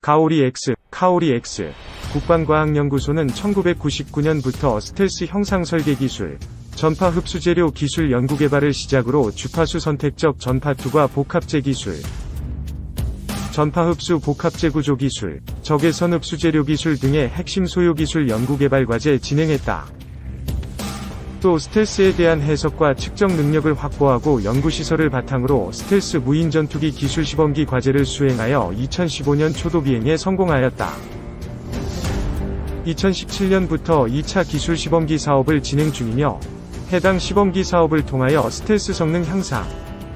카오리 X. 국방과학연구소는 1999년부터 스텔스 형상 설계 기술, 전파 흡수 재료 기술 연구개발을 시작으로 주파수 선택적 전파2과 복합재 기술, 전파 흡수 복합재 구조 기술, 적외선 흡수 재료 기술 등의 핵심 소요 기술 연구개발 과제 진행했다. 또 스텔스에 대한 해석과 측정 능력을 확보하고 연구시설을 바탕으로 스텔스 무인 전투기 기술 시범기 과제를 수행하여 2015년 초도 비행에 성공하였다. 2017년부터 2차 기술 시범기 사업을 진행 중이며 해당 시범기 사업을 통하여 스텔스 성능 향상,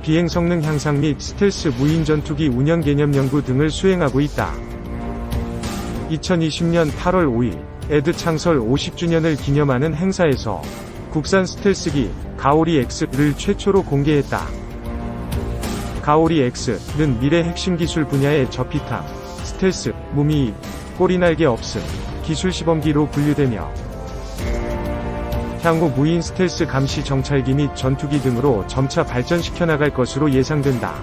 비행 성능 향상 및 스텔스 무인 전투기 운영 개념 연구 등을 수행하고 있다. 2020년 8월 5일 에드 창설 50주년을 기념하는 행사에서 국산 스텔스기 가오리 X를 최초로 공개했다. 가오리 X는 미래 핵심 기술 분야의 저피탐, 스텔스, 무미입, 꼬리날개 없음, 기술 시범기로 분류되며 향후 무인 스텔스 감시 정찰기 및 전투기 등으로 점차 발전시켜 나갈 것으로 예상된다.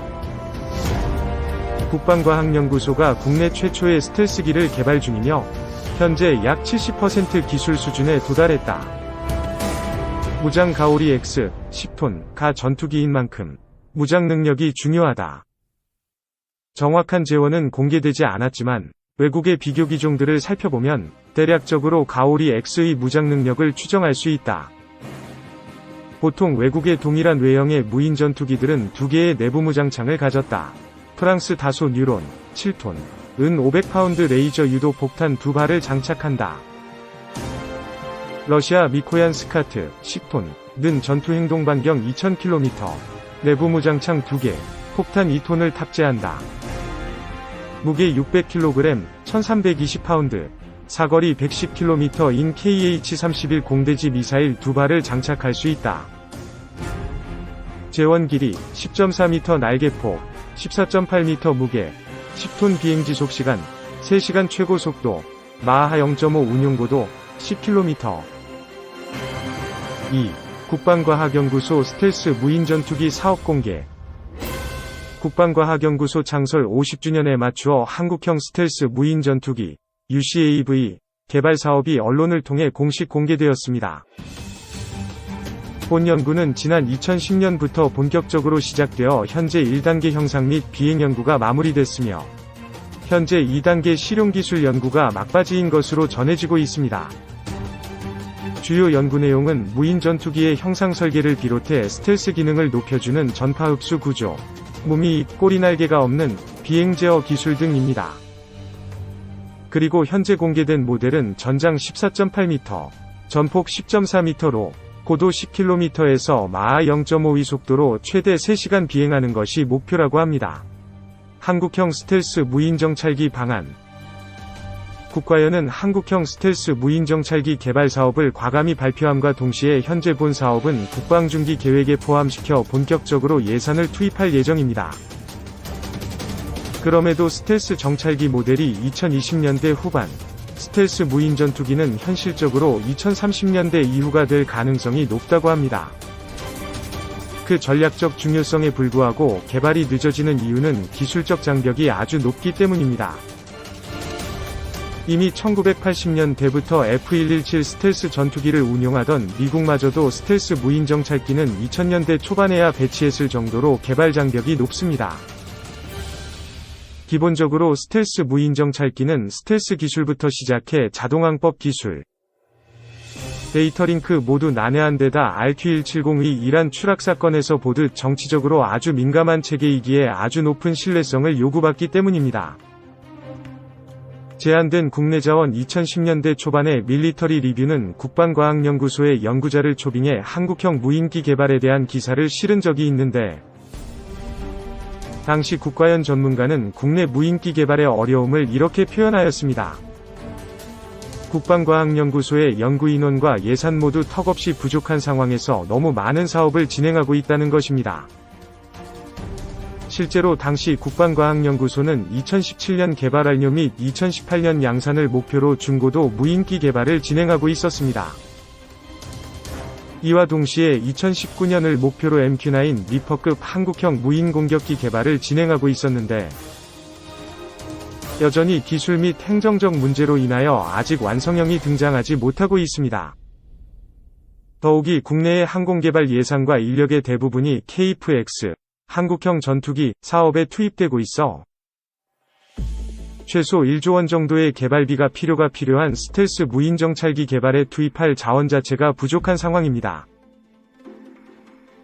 국방과학연구소가 국내 최초의 스텔스기를 개발 중이며 현재 약 70% 기술 수준에 도달했다. 무장 가오리 X, 10톤, 가 전투기인 만큼 무장 능력이 중요하다. 정확한 재원은 공개되지 않았지만 외국의 비교 기종들을 살펴보면 대략적으로 가오리 X의 무장 능력을 추정할 수 있다. 보통 외국의 동일한 외형의 무인 전투기들은 2개의 내부 무장창을 가졌다. 프랑스 다소 뉴론, 7톤, 은 500파운드 레이저 유도 폭탄 2발을 장착한다. 러시아 미코얀 스카트, 10톤, 는 전투 행동 반경 2000km, 내부 무장창 2개, 폭탄 2톤을 탑재한다. 무게 600kg, 1320파운드, 사거리 110km인 KH-31 공대지 미사일 2발을 장착할 수 있다. 재원 길이 10.4m 날개폭, 14.8m 무게, 10톤 비행지속 시간, 3시간 최고 속도, 마하 0.5 운용고도, 10km. 2. 국방과학연구소 스텔스 무인 전투기 사업 공개. 국방과학연구소 창설 50주년에 맞추어 한국형 스텔스 무인 전투기 UCAV 개발 사업이 언론을 통해 공식 공개되었습니다. 본 연구는 지난 2010년부터 본격적으로 시작되어 현재 1단계 형상 및 비행 연구가 마무리됐으며 현재 2단계 실용기술 연구가 막바지인 것으로 전해지고 있습니다. 주요 연구 내용은 무인 전투기의 형상 설계를 비롯해 스텔스 기능을 높여주는 전파 흡수 구조, 무미입, 꼬리날개가 없는 비행 제어 기술 등입니다. 그리고 현재 공개된 모델은 전장 14.8m, 전폭 10.4m로 고도 10km에서 마하 0.5의 속도로 최대 3시간 비행하는 것이 목표라고 합니다. 한국형 스텔스 무인 정찰기 방안. 국과연은 한국형 스텔스 무인 정찰기 개발 사업을 과감히 발표함과 동시에 현재 본 사업은 국방중기 계획에 포함시켜 본격적으로 예산을 투입할 예정입니다. 그럼에도 스텔스 정찰기 모델이 2020년대 후반, 스텔스 무인 전투기는 현실적으로 2030년대 이후가 될 가능성이 높다고 합니다. 그 전략적 중요성에 불구하고 개발이 늦어지는 이유는 기술적 장벽이 아주 높기 때문입니다. 이미 1980년대부터 F-117 스텔스 전투기를 운용하던 미국마저도 스텔스 무인 정찰기는 2000년대 초반에야 배치했을 정도로 개발 장벽이 높습니다. 기본적으로 스텔스 무인 정찰기는 스텔스 기술부터 시작해 자동항법 기술, 데이터 링크 모두 난해한 데다 RQ-170의 이란 추락 사건에서 보듯 정치적으로 아주 민감한 체계이기에 아주 높은 신뢰성을 요구받기 때문입니다. 제한된 국내 자원. 2010년대 초반에 밀리터리 리뷰는 국방과학연구소의 연구자를 초빙해 한국형 무인기 개발에 대한 기사를 실은 적이 있는데 당시 국과연 전문가는 국내 무인기 개발의 어려움을 이렇게 표현하였습니다. 국방과학연구소의 연구인원과 예산 모두 턱없이 부족한 상황에서 너무 많은 사업을 진행하고 있다는 것입니다. 실제로 당시 국방과학연구소는 2017년 개발 완료 및 2018년 양산을 목표로 중고도 무인기 개발을 진행하고 있었습니다. 이와 동시에 2019년을 목표로 MQ-9 리퍼급 한국형 무인 공격기 개발을 진행하고 있었는데 여전히 기술 및 행정적 문제로 인하여 아직 완성형이 등장하지 못하고 있습니다. 더욱이 국내의 항공개발 예산과 인력의 대부분이 KF-X, 한국형 전투기, 사업에 투입되고 있어 최소 1조 원 정도의 개발비가 필요한 스텔스 무인정찰기 개발에 투입할 자원 자체가 부족한 상황입니다.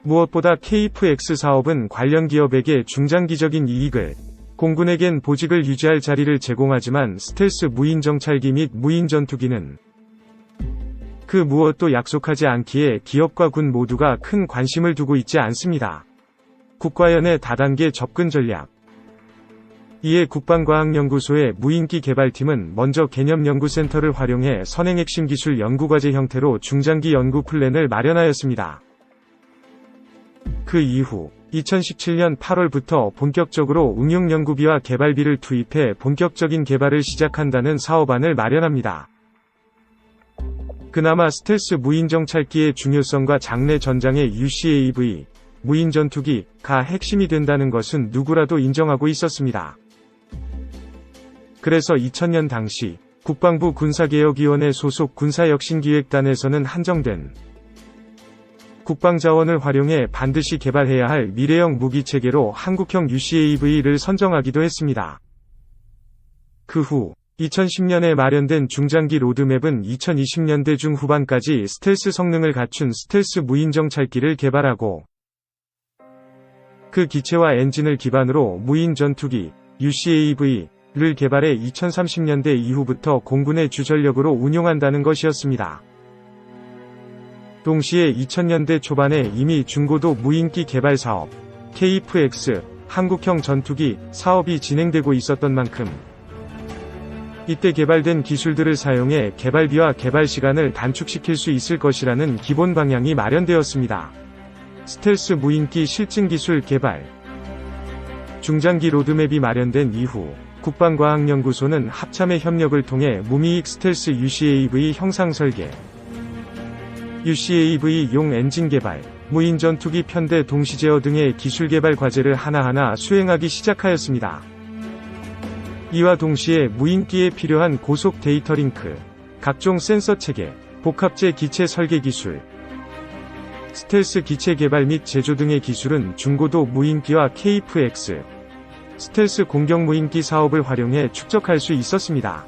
무엇보다 KF-X 사업은 관련 기업에게 중장기적인 이익을, 공군에겐 보직을 유지할 자리를 제공하지만 스텔스 무인정찰기 및 무인전투기는 그 무엇도 약속하지 않기에 기업과 군 모두가 큰 관심을 두고 있지 않습니다. 국과연의 다단계 접근 전략. 이에 국방과학연구소의 무인기 개발팀은 먼저 개념연구센터를 활용해 선행 핵심 기술 연구과제 형태로 중장기 연구 플랜을 마련하였습니다. 그 이후 2017년 8월부터 본격적으로 응용연구비와 개발비를 투입해 본격적인 개발을 시작한다는 사업안을 마련합니다. 그나마 스텔스 무인정찰기의 중요성과 장내 전장의 UCAV, 무인전투기가 핵심이 된다는 것은 누구라도 인정하고 있었습니다. 그래서 2000년 당시 국방부 군사개혁위원회 소속 군사혁신기획단에서는 한정된 국방자원을 활용해 반드시 개발해야 할 미래형 무기체계로 한국형 UCAV를 선정하기도 했습니다. 그 후 2010년에 마련된 중장기 로드맵은 2020년대 중후반까지 스텔스 성능을 갖춘 스텔스 무인정찰기를 개발하고 그 기체와 엔진을 기반으로 무인전투기 UCAV를 개발해 2030년대 이후부터 공군의 주전력으로 운용한다는 것이었습니다. 동시에 2000년대 초반에 이미 중고도 무인기 개발 사업 KF-X 한국형 전투기 사업이 진행되고 있었던 만큼 이때 개발된 기술들을 사용해 개발비와 개발 시간을 단축시킬 수 있을 것이라는 기본 방향이 마련되었습니다. 스텔스 무인기 실증 기술 개발. 중장기 로드맵이 마련된 이후 국방과학연구소는 합참의 협력을 통해 무미익 스텔스 UCAV 형상 설계, UCAV용 엔진 개발, 무인전투기 편대 동시 제어 등의 기술 개발 과제를 하나하나 수행하기 시작하였습니다. 이와 동시에 무인기에 필요한 고속 데이터 링크, 각종 센서 체계, 복합재 기체 설계 기술, 스텔스 기체 개발 및 제조 등의 기술은 중고도 무인기와 KF-X, 스텔스 공격 무인기 사업을 활용해 축적할 수 있었습니다.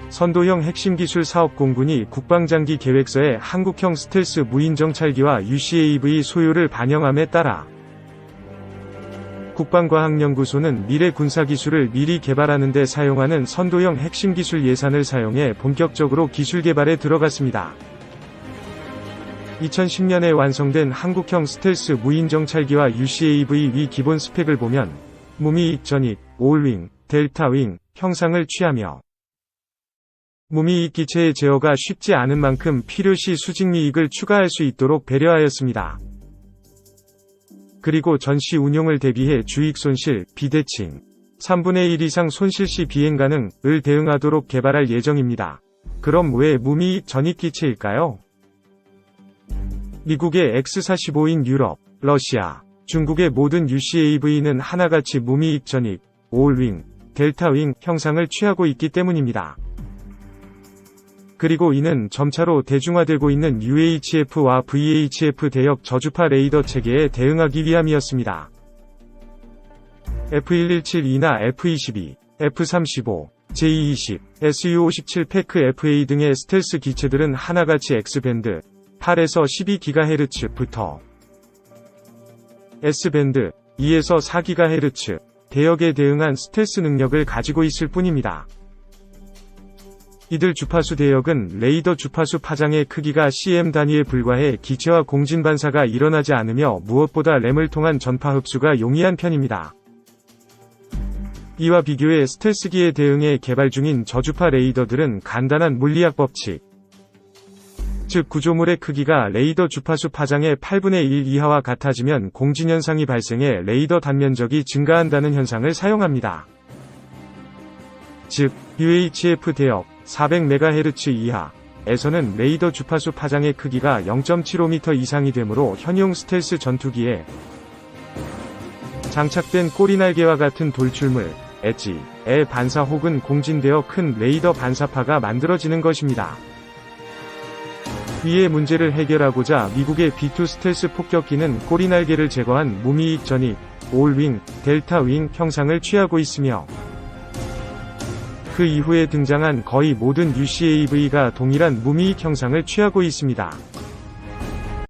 선도형 핵심 기술 사업 공군이 국방장기 계획서에 한국형 스텔스 무인정찰기와 UCAV 소요를 반영함에 따라 국방과학연구소는 미래 군사기술을 미리 개발하는 데 사용하는 선도형 핵심 기술 예산을 사용해 본격적으로 기술 개발에 들어갔습니다. 2010년에 완성된 한국형 스텔스 무인정찰기와 UCAV 위 기본 스펙을 보면 무미익 전익, 올윙, 델타윙 형상을 취하며 무미익 기체의 제어가 쉽지 않은 만큼 필요시 수직미익을 추가할 수 있도록 배려하였습니다. 그리고 전시 운용을 대비해 주익 손실, 비대칭, 3분의 1 이상 손실 시 비행 가능을 대응하도록 개발할 예정입니다. 그럼 왜 무미익 전익 기체일까요? 미국의 X-45인 유럽, 러시아, 중국의 모든 UCAV는 하나같이 무미익 전익, 올윙, 델타윙 형상을 취하고 있기 때문입니다. 그리고 이는 점차로 대중화되고 있는 UHF와 VHF 대역 저주파 레이더 체계에 대응하기 위함이었습니다. F1172나 F22, F35, J20, Su-57 패크 FA 등의 스텔스 기체들은 하나같이 X밴드 8에서 12GHz부터 S밴드 2에서 4GHz 대역에 대응한 스텔스 능력을 가지고 있을 뿐입니다. 이들 주파수 대역은 레이더 주파수 파장의 크기가 cm 단위에 불과해 기체와 공진 반사가 일어나지 않으며 무엇보다 램을 통한 전파 흡수가 용이한 편입니다. 이와 비교해 스텔스기에 대응해 개발 중인 저주파 레이더들은 간단한 물리학 법칙, 즉 구조물의 크기가 레이더 주파수 파장의 8분의 1 이하와 같아지면 공진현상이 발생해 레이더 단면적이 증가한다는 현상을 사용합니다. 즉 UHF 대역 400MHz 이하에서는 레이더 주파수 파장의 크기가 0.75m 이상이 되므로 현용 스텔스 전투기에 장착된 꼬리날개와 같은 돌출물, 엣지에 반사 혹은 공진되어 큰 레이더 반사파가 만들어지는 것입니다. 위의 문제를 해결하고자 미국의 B2 스텔스 폭격기는 꼬리날개를 제거한 무미익 전익, 올윙, 델타윙 형상을 취하고 있으며 그 이후에 등장한 거의 모든 UCAV가 동일한 무미익 형상을 취하고 있습니다.